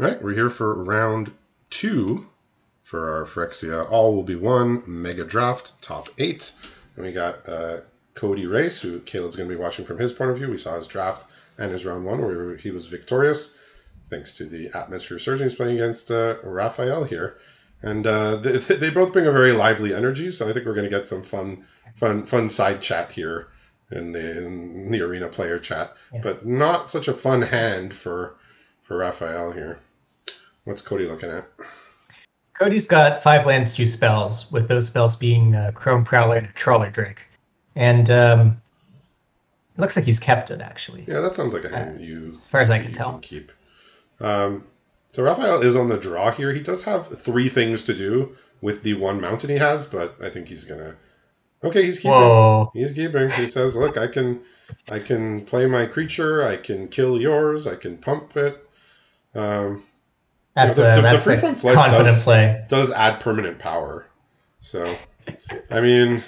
All right, we're here for round 2 for our Phyrexia. All will be one mega draft, top 8. And we got Cody-Rayce, who Caleb's going to be watching from his point of view. We saw his draft and his round 1 where he was victorious, thanks to the Atmosphere Surgeon. He's playing against Rafael here. And they both bring a very lively energy, so I think we're going to get some fun side chat here in the arena player chat. Yeah. But not such a fun hand for Rafael here. What's Cody looking at? Cody's got 5 lands, 2 spells, with those spells being Chrome Prowler and a Trawler Drake. And it looks like he's kept it, actually. Yeah, that sounds like a hand as far as I can tell. Keep. So Rafael is on the draw here. He does have 3 things to do with the 1 mountain he has, but I think he's gonna. Okay, he's keeping. Whoa. He's keeping. He says, "Look, I can play my creature. I can kill yours. I can pump it." That's the free from flesh does add permanent power. So, I mean,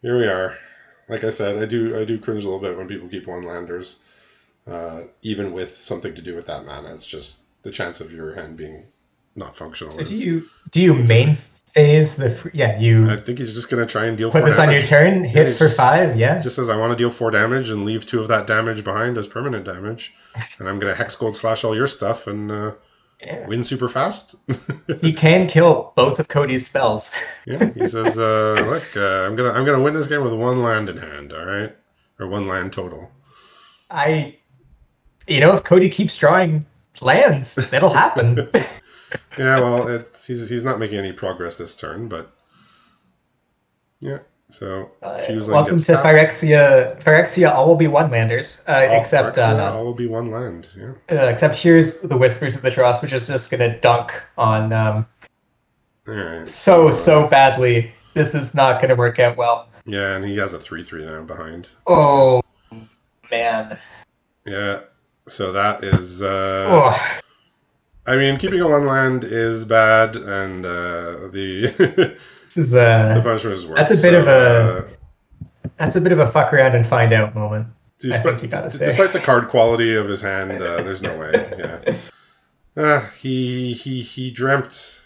here we are. Like I said, I do cringe a little bit when people keep 1-landers, even with something to do with that mana. It's just the chance of your hand being not functional. So do you main phase the? I think he's just gonna try and deal 4 damage. Put this on your turn, hit for 5. Yeah. He just says, I want to deal 4 damage and leave 2 of that damage behind as permanent damage, and I'm gonna Hex Gold Slash all your stuff and. Win super fast. He can kill both of Cody's spells. Yeah, he says, "Look, I'm gonna win this game with 1 land in hand. All right, or 1 land total." If Cody keeps drawing lands, that'll happen. Yeah, well, he's not making any progress this turn, but yeah. So welcome to Phyrexia. Phyrexia all will be 1-landers, except all will be 1 land. Yeah. Except here's the Whispers of the Dross, which is just gonna dunk on right, so badly. This is not gonna work out well. Yeah, and he has a 3/3 now behind. Oh man. Yeah. So that is. I mean, keeping a 1 land is bad, and the. This is the punishment is worse. That's a bit of a fuck around and find out moment. Despite the card quality of his hand, there's no way. Yeah, he dreamt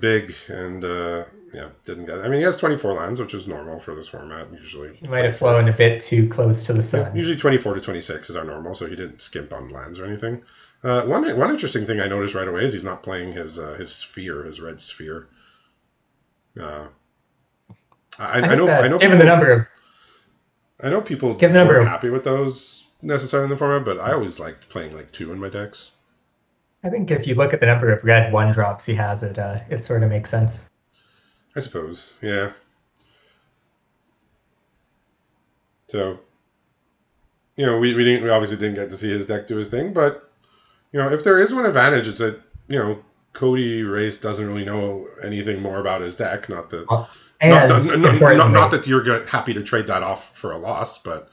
big and didn't get it. I mean, he has 24 lands, which is normal for this format. Usually, he might have flown a bit too close to the sun. Yeah, usually 24 to 26 is our normal, so he didn't skimp on lands or anything. One interesting thing I noticed right away is he's not playing his sphere, his red sphere. I know. Given the number of, I know people weren't happy with those necessarily in the format, but I always liked playing like 2 in my decks. I think if you look at the number of red 1-drops he has, it sort of makes sense. I suppose, yeah. So, we obviously didn't get to see his deck do his thing, but if there is one advantage, it's that Cody-Rayce doesn't really know anything more about his deck. Not that, not that you're happy to trade that off for a loss, but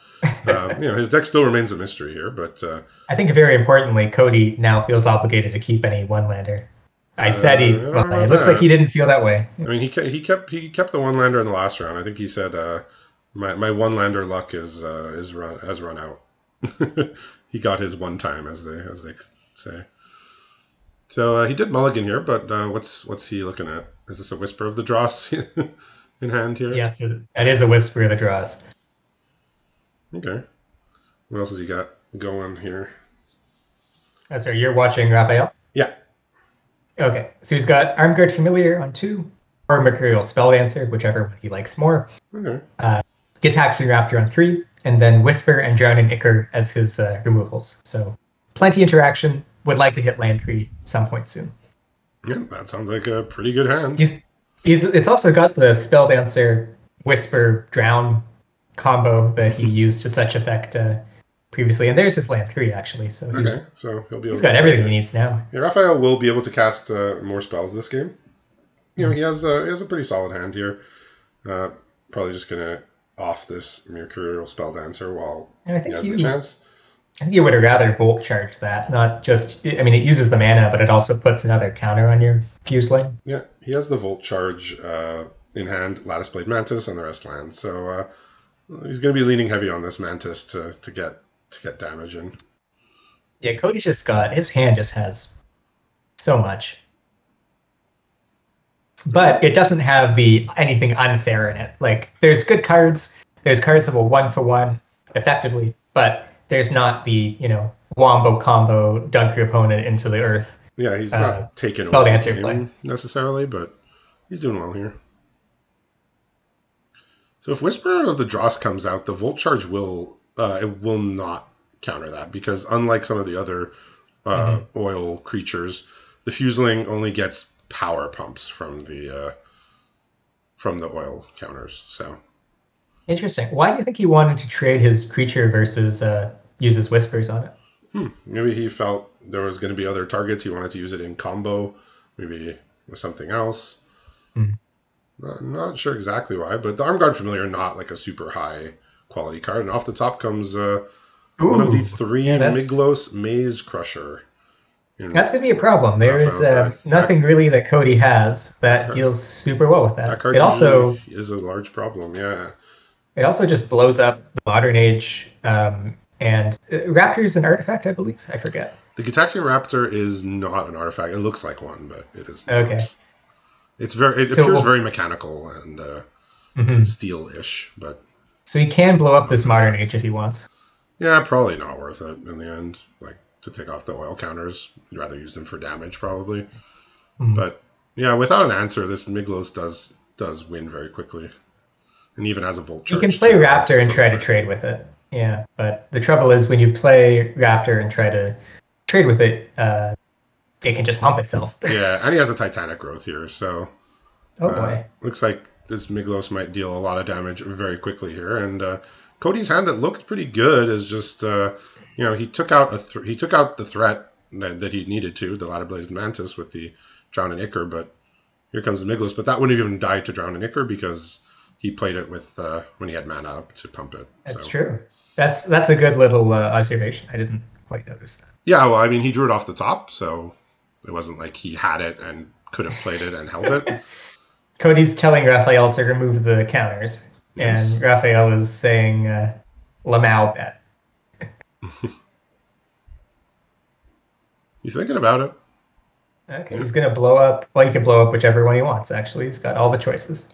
his deck still remains a mystery here. But I think very importantly, Cody now feels obligated to keep any 1-lander. I said it looks like he didn't feel that way. I mean, he kept the 1-lander in the last round. I think he said, "My 1-lander luck has run out." He got his 1 time, as they say. So he did mulligan here, but what's he looking at? Is this a Whisper of the Dross in hand here? Yes, that is a Whisper of the Dross. Okay. What else has he got going here? Sorry, you're watching Rafael? Yeah. Okay, so he's got Armguard Familiar on 2, or Mercurial Spelldancer, whichever one he likes more. Okay. Gitaxian Raptor on 3, and then Whisper and Drowning Ichor as his removals. So plenty interaction. Would like to hit land 3 some point soon. Yeah, that sounds like a pretty good hand. It's also got the Spelldancer Whisper Drown combo that he used to such effect previously, and there's his land 3 actually. So he's got everything he needs now. Yeah, Rafael will be able to cast more spells this game. He has a pretty solid hand here. Probably just gonna off this Mercurial Spelldancer while he has the chance. I think you would have rather Volt Charge that, not just... I mean, it uses the mana, but it also puts another counter on your Fuse Lane. Yeah, he has the Volt Charge in hand, Lattice Blade Mantis, and the rest lands. So he's going to be leaning heavy on this Mantis to get damage in. Yeah, Cody's just got, his hand just has so much. But it doesn't have the anything unfair in it. Like, there's good cards. There's cards that will 1-for-1 effectively, but there's not the, wombo combo, dunk your opponent into the earth. Yeah, he's not taking over the game necessarily, but he's doing well here. So if Whisper of the Dross comes out, the Volt Charge will not counter that, because unlike some of the other oil creatures, the Fuseling only gets power pumps from the oil counters. So interesting. Why do you think he wanted to trade his creature versus use his Whispers on it? Maybe he felt there was going to be other targets. He wanted to use it in combo, maybe with something else. Not sure exactly why, but the Arm Guard Familiar not like a super high quality card. And off the top comes one of the 3 Miglos Maze Crusher. That's going to be a problem. There is nothing really that Cody has that deals super well with that. That card also is a large problem, yeah. It also just blows up the Modern Age, and Raptor's an artifact, I believe. I forget. The Gitaxian Raptor is not an artifact. It looks like one, but it is not. Okay. It appears very mechanical and steel-ish, but so he can blow up this Modern Age if he wants. Yeah, probably not worth it in the end. Like, to take off the oil counters, you'd rather use them for damage probably. But yeah, without an answer, this Miglos does win very quickly, and even has a Volt Charge. You can play Raptor and try to trade with it. Yeah, but the trouble is when you play Raptor and try to trade with it, it can just pump itself. Yeah, and he has a Titanic Growth here, so boy, looks like this Miglos might deal a lot of damage very quickly here. And Cody's hand that looked pretty good is just he took out the threat that he needed to, the Ladder Blazed Mantis with the Drown and Ichor, but here comes the Miglos. But that wouldn't have even died to Drown and Ichor because he played it with when he had mana up to pump it. That's true. That's a good little observation. I didn't quite notice that. Yeah, well, I mean, he drew it off the top, so it wasn't like he had it and could have played it and held it. Cody's telling Rafael to remove the counters, and Rafael is saying, Lamau bet. He's thinking about it. Okay, he's going to blow up. Well, he can blow up whichever one he wants, actually. He's got all the choices.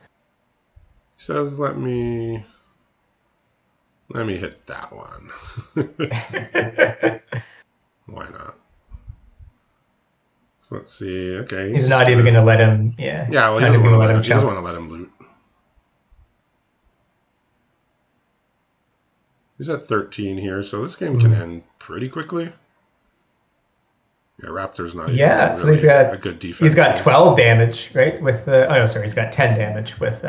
He says, let me hit that one. Why not? So let's see. Okay. He's not even going to let him. Yeah. Yeah, well, he doesn't want to let him loot. He's at 13 here, so this game can end pretty quickly. Yeah, Raptor's not even so he's got a good defense. He's got 12 damage, right? With the he's got 10 damage with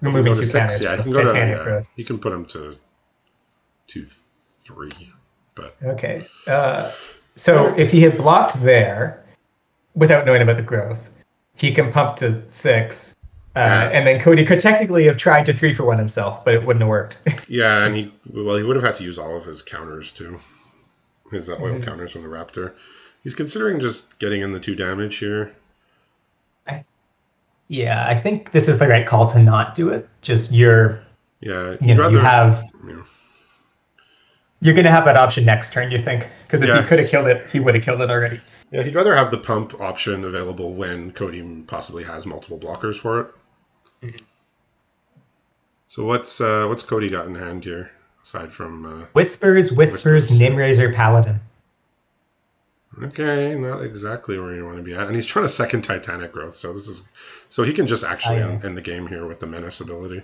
removing 2 counters. Yeah, he can put him to 3. But okay. So if he had blocked there without knowing about the growth, he can pump to 6. And then Cody could technically have tried to 3-for-1 himself, but it wouldn't have worked. Yeah, and he would have had to use all of his counters too. His oil counters from the Raptor. He's considering just getting in the 2 damage here. I think this is the right call to not do it. Just you're going to have that option next turn, you think? Because if he could have killed it, he would have killed it already. Yeah, he'd rather have the pump option available when Cody possibly has multiple blockers for it. So what's Cody got in hand here, aside from Whispers, Nimraiser, Paladin. Okay, not exactly where you want to be at, and he's trying to second Titanic Growth. So he can just actually end the game here with the Menace ability.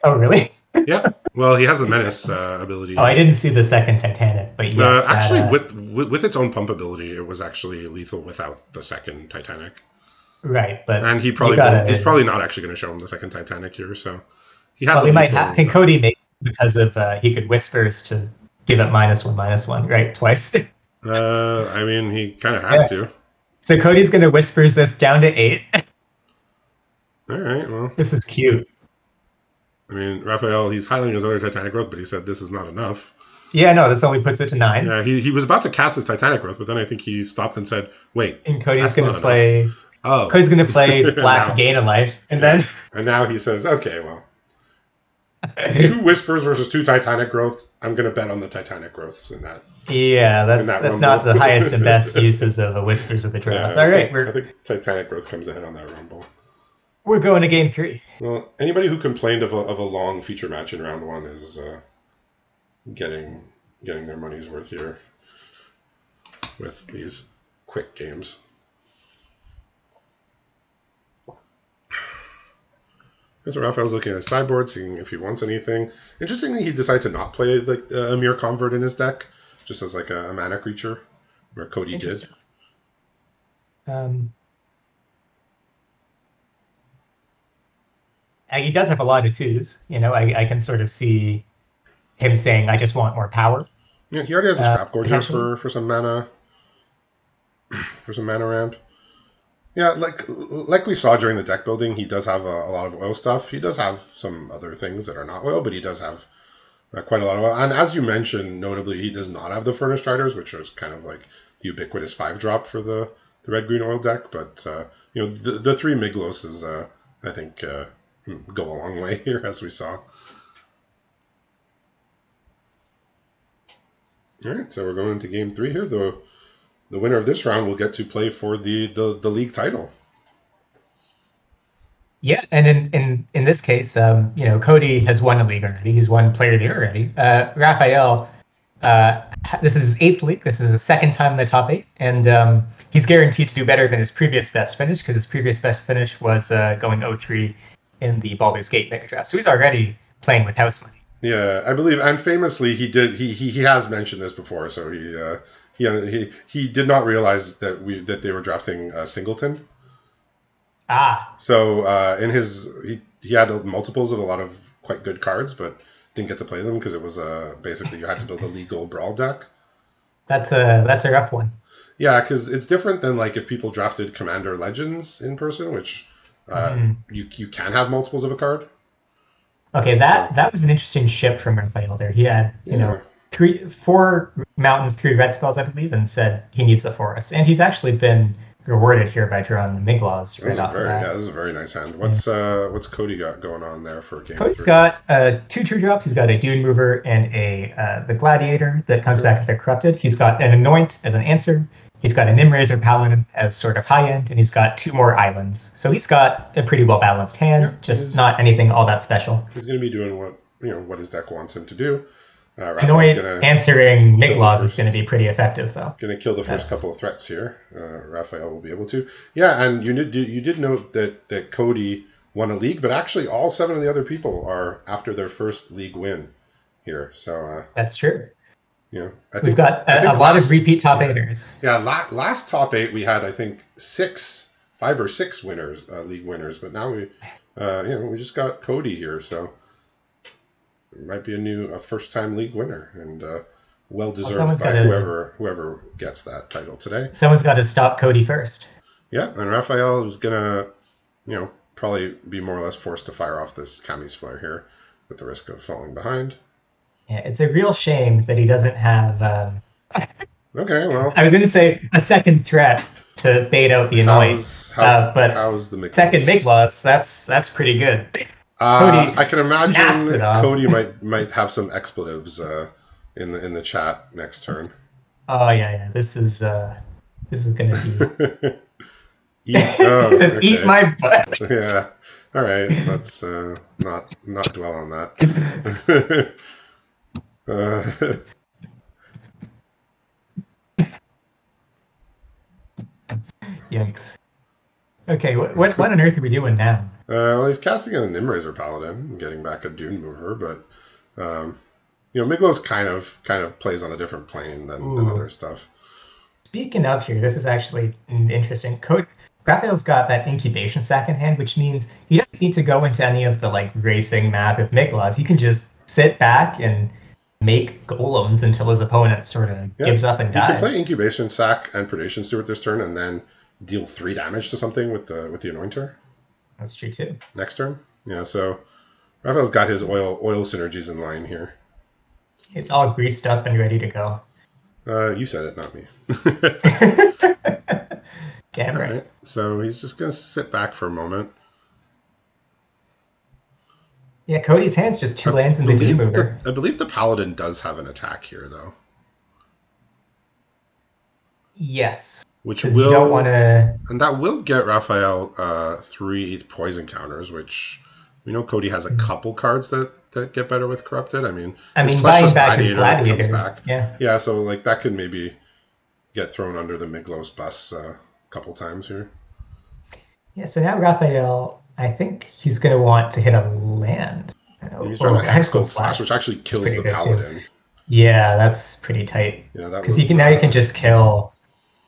Oh, really? Yeah. Well, he has the Menace ability. Oh, I didn't see the second Titanic, but yes. Actually, with its own pump ability, it was actually lethal without the second Titanic. Right, but he's probably not actually going to show him the second Titanic here. So he had. Well, he might have. Can Cody make because of he could Whispers to give it -1/-1, right, twice. I mean, he kind of has to. So Cody's going to Whispers this down to 8. All right. Well, this is cute. I mean, Rafael, he's highlighting his other Titanic Growth, but he said this is not enough. Yeah, no, this only puts it to 9. Yeah, he was about to cast his Titanic Growth, but then I think he stopped and said, wait. And Cody's going to play... Enough. Oh. Cody's going to play Black Gain of Life, and then... And now he says, okay, well. 2 Whispers versus 2 Titanic Growth. I'm going to bet on the Titanic Growths in that. Yeah, that's not the highest and best uses of the Whispers of the Dross. Yeah, All right, I think Titanic Growth comes ahead on that Rumble. We're going to game 3. Well, anybody who complained of a long feature match in round 1 is getting their money's worth here with these quick games. So Rafael's looking at his sideboard, seeing if he wants anything. Interestingly, he decided to not play like a Mirror Convert in his deck, just as like a mana creature, where Cody did. He does have a lot of 2s. You know, I can sort of see him saying, "I just want more power." Yeah, he already has a Scrap Gorger for some mana, for some mana ramp. Yeah, like we saw during the deck building, he does have a lot of oil stuff. He does have some other things that are not oil, but he does have quite a lot of oil. And as you mentioned, notably, he does not have the Furnished Riders, which is kind of like the ubiquitous 5-drop for the red-green oil deck. But, you know, the 3 Migloses, I think, go a long way here, as we saw. All right, so we're going into game 3 here. The winner of this round will get to play for the league title. Yeah, and in this case, you know, Cody has won a league already. He's won Player of the Year already. Rafael, this is his 8th league. This is his 2nd time in the top 8, and he's guaranteed to do better than his previous best finish, because his previous best finish was going 0-3 in the Baldur's Gate Mega Draft. So he's already playing with house money. Yeah, I believe, and famously, he has mentioned this before. So he did not realize that they were drafting Singleton. So in he had multiples of a lot of quite good cards, but didn't get to play them because it was basically you had to build a legal brawl deck. That's a rough one. Yeah, because it's different than like if people drafted Commander Legends in person, which you can have multiples of a card. Okay, that was an interesting shift from Rafael there. He had, you know, 4 mountains, 3 red spells, I believe, and said he needs the forest. And he's actually been rewarded here by drawing the Miglaws right off the bat. Yeah, this is a very nice hand. What's Cody got going on there for game 3? Cody's got 2 true drops. He's got a Dune Mover and the Gladiator that comes back if they're corrupted. He's got an Anoint as an answer. He's got a Nimraiser Paladin as sort of high end, and he's got 2 more islands. So he's got a pretty well balanced hand, just not anything all that special. He's going to be doing what his deck wants him to do. Anoint answering Miglaws is going to be pretty effective, though. Going to kill the first couple of threats here. Rafael will be able to. Yeah, and you did note that Cody won a league, but actually all 7 of the other people are after their first league win here. So that's true. Yeah, we've got a lot of repeat top 8ers. Yeah, last top 8 we had, I think, 5 or 6 winners, league winners, but now we just got Cody here, so it might be a first time league winner, and well deserved by whoever gets that title today. Someone's got to stop Cody first. Yeah, and Rafael is gonna, probably be more or less forced to fire off this Kami's Flare here, with the risk of falling behind. Yeah, it's a real shame that he doesn't have. Okay, well, I was going to say a second threat to bait out the Annoyance, but how's the Miglaws? Second Miglaws, that's pretty good. I can imagine Cody might have some expletives in the chat next turn. Oh yeah. This is going to be. Eat my butt. Yeah. All right. Let's not dwell on that. Yikes. Okay, what on earth are we doing now? Well, he's casting a Nimraiser Paladin and getting back a Dune Mover, but Miglos kind of plays on a different plane than other stuff. Speaking of here, this is actually interesting. Raphael's got that incubation sack in hand, which means he doesn't need to go into any of the racing map with Miglos. He can just sit back and make golems until his opponent sort of gives up and dies. He can play Incubation Sack and Predation Steward this turn, and then deal 3 damage to something with the Anointer. That's true too. Next turn, yeah. So Raphael's got his oil synergies in line here. It's all greased up and ready to go. You said it, not me. Damn right. So he's just gonna sit back for a moment. Yeah, Cody's hand's just 2 lands in the D mover. I believe the Paladin does have an attack here, though. Yes. Which will... You don't want to... And that will get Rafael 3 poison counters, which we know Cody has a couple cards that get better with Corrupted. I mean buying back his Gladiator. comes back. Yeah, so like that could maybe get thrown under the Miglos bus a couple times here. Yeah, so now Rafael, I think he's going to want to hit a land. He's trying to Hexgold Slash, which actually kills the Paladin. Too. Yeah, that's pretty tight. Yeah, that because now you can just kill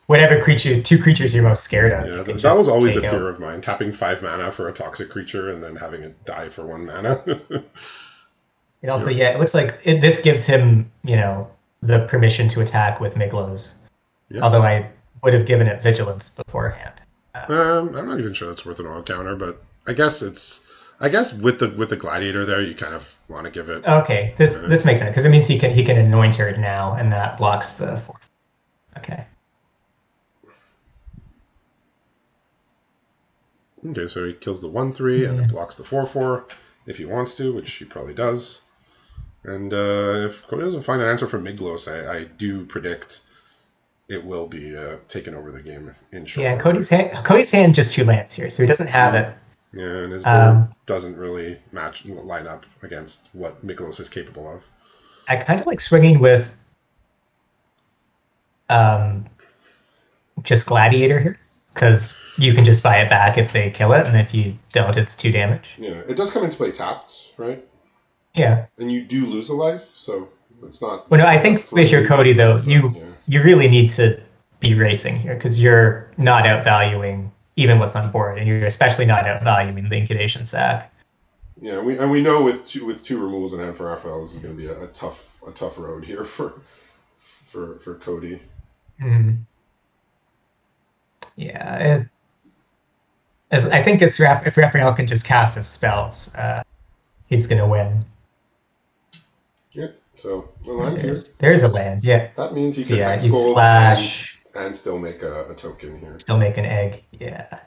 whatever creature, 2 creatures you're most scared of. Yeah, that was always a fear of mine. Tapping 5 mana for a toxic creature and then having it die for 1 mana. It also, it looks like this gives him, the permission to attack with Miglos. Yeah. Although I would have given it Vigilance beforehand. I'm not even sure that's worth an oil counter, but I guess with the Gladiator there, you kind of want to give it. Okay, this makes sense because it means he can anoint her now, and that blocks the 4. Okay. Okay, so he kills the 1/3 and it blocks the 4/4 if he wants to, which he probably does. And if Cody doesn't find an answer from Miglos, I do predict it will be taken over the game in short. Yeah, Cody's hand just 2 lands here, so he doesn't have it. Yeah, and his board doesn't really line up against what Miglos is capable of. I kind of like swinging with just Gladiator here, because you can just buy it back if they kill it, and if you don't, it's 2 damage. Yeah, it does come into play tapped, right? Yeah. And you do lose a life, so it's not... Well, no, I think with your Cody, though, you really need to be racing here, because you're not outvaluing even what's on board, and you're especially not outvaluing the Incubation Sack. Yeah, we know with two removals in hand for Rafael, this is going to be a tough road here for Cody. Mm-hmm. Yeah, I think if Rafael can just cast his spells, he's going to win. Yeah, so a land here. There's a land, yeah. That means he can Hexgold slash and still make a token here. Still make an egg, yeah.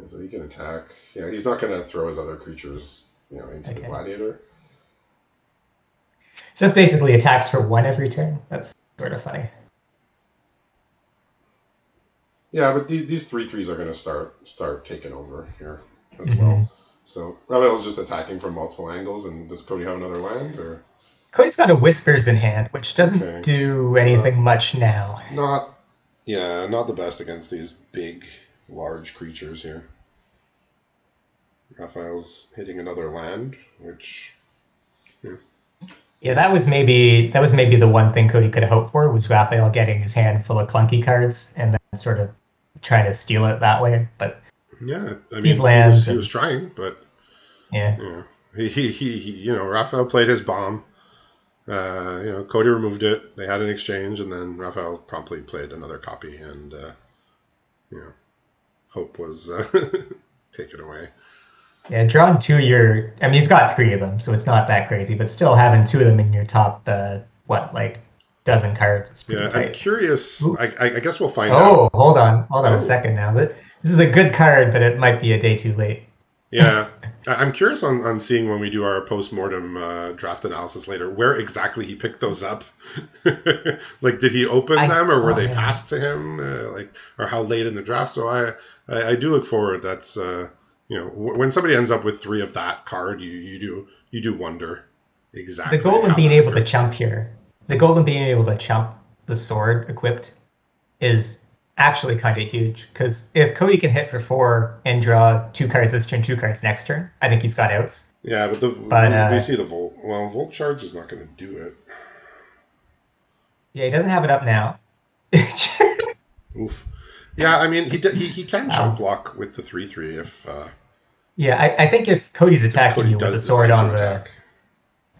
So he can attack. Yeah, he's not going to throw his other creatures, into the Gladiator. Just basically attacks for 1 every turn. That's sort of funny. Yeah, but these 3/3s are going to start taking over here as well. So Rafael's just attacking from multiple angles, and does Cody have another land? Or Cody's got a Whispers in hand, which doesn't do anything much now. Not the best against these big, large creatures here. Rafael's hitting another land, which... Yeah, that was maybe the one thing Cody could have hoped for, was Rafael getting his hand full of clunky cards and then sort of trying to steal it that way. But yeah, I mean, these lands he was trying, but yeah, he Rafael played his bomb. Cody removed it. They had an exchange, and then Rafael promptly played another copy, and hope was taken away. Yeah, drawing 2 he's got 3 of them, so it's not that crazy, but still having 2 of them in your top, dozen cards. It's pretty tight. I'm curious. I guess we'll find out. Oh, hold on a second now. This is a good card, but it might be a day too late. Yeah. I'm curious on seeing when we do our post-mortem draft analysis later, where exactly he picked those up. Did he open them, or were they passed to him? Or how late in the draft? So I do look forward. That's... when somebody ends up with 3 of that card, you do wonder exactly. The goal of being able to chump here, the sword equipped, is actually kind of huge. Because if Cody can hit for 4 and draw 2 cards this turn, 2 cards next turn, I think he's got outs. Yeah, but we see the Volt. Well, Volt Charge is not going to do it. Yeah, he doesn't have it up now. Oof. Yeah, I mean, he can jump block with the 3/3 if... Yeah, I think if Cody's attacking you with the sword on the...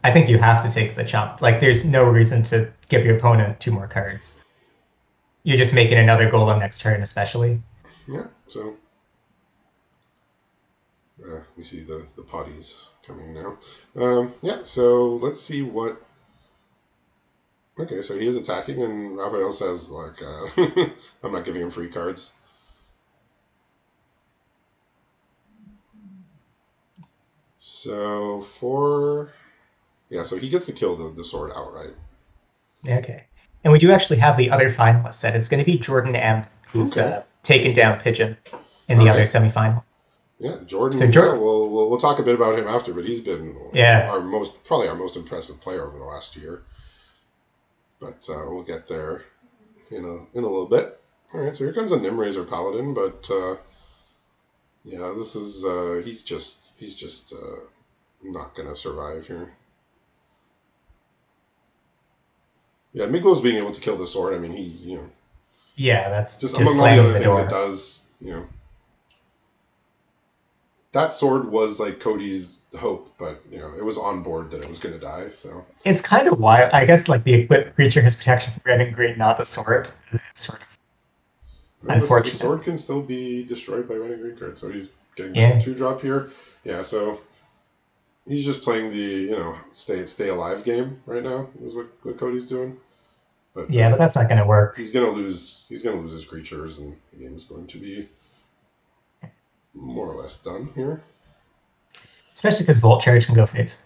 I think you have to take the chump. There's no reason to give your opponent 2 more cards. You're just making another golem next turn, especially. Yeah, so... we see the potties coming now. Yeah, so let's see what... Okay, so he is attacking, and Rafael says, I'm not giving him free cards. So so he gets to kill the sword outright. Okay. And we do actually have the other finalist set. It's going to be Jordan M, who's taken down Pigeon in the other semifinal. Yeah, Jordan. So we'll talk a bit about him after, but he's been probably our most impressive player over the last year. But we'll get there in a little bit. All right, so here comes a Nimrazor Paladin, but this is he's just not gonna survive here. Yeah, Miglos being able to kill the sword. I mean, that's just among all the other things it does. That sword was like Cody's hope, but it was on board that it was going to die. So it's kind of wild. I guess like the equipped creature has protection from red and green, not the sword. It's sort of unfortunate. The sword can still be destroyed by red and green cards, so he's getting a 2-drop here. Yeah, so he's just playing the stay alive game right now. Is what Cody's doing. But but that's not going to work. He's going to lose. He's going to lose his creatures, and the game is going to be more or less done here. Especially because Volt Charge can go face.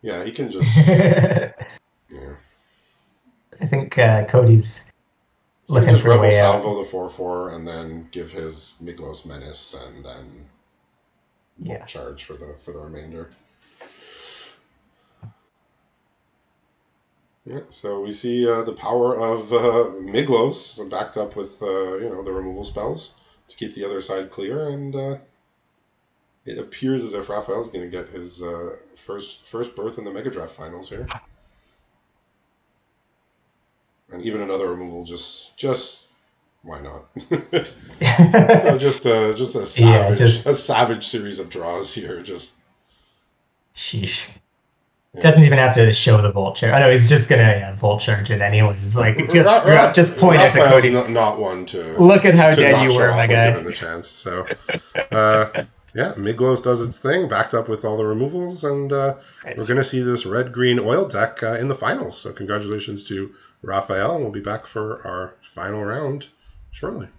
Yeah, he can just. I think Cody's looking just for Rebel a way Salvo out. the 4/4 and then give his Miglos Menace and then Volt Charge for the remainder. Yeah, so we see the power of Miglos backed up with the removal spells to keep the other side clear, and it appears as if Rafael's going to get his first berth in the Mega Draft finals here, and even another removal. Just why not? So just a savage series of draws here. Just sheesh. Yeah. Doesn't even have to show the Volt Charge. I know he's just gonna Volt Charge it anyways. Like just point at the Cody. Not one to look at how dead you were, my guy. Given the chance, so Miglos does its thing, backed up with all the removals, and we're gonna see this red-green oil deck in the finals. So congratulations to Rafael, and we'll be back for our final round shortly.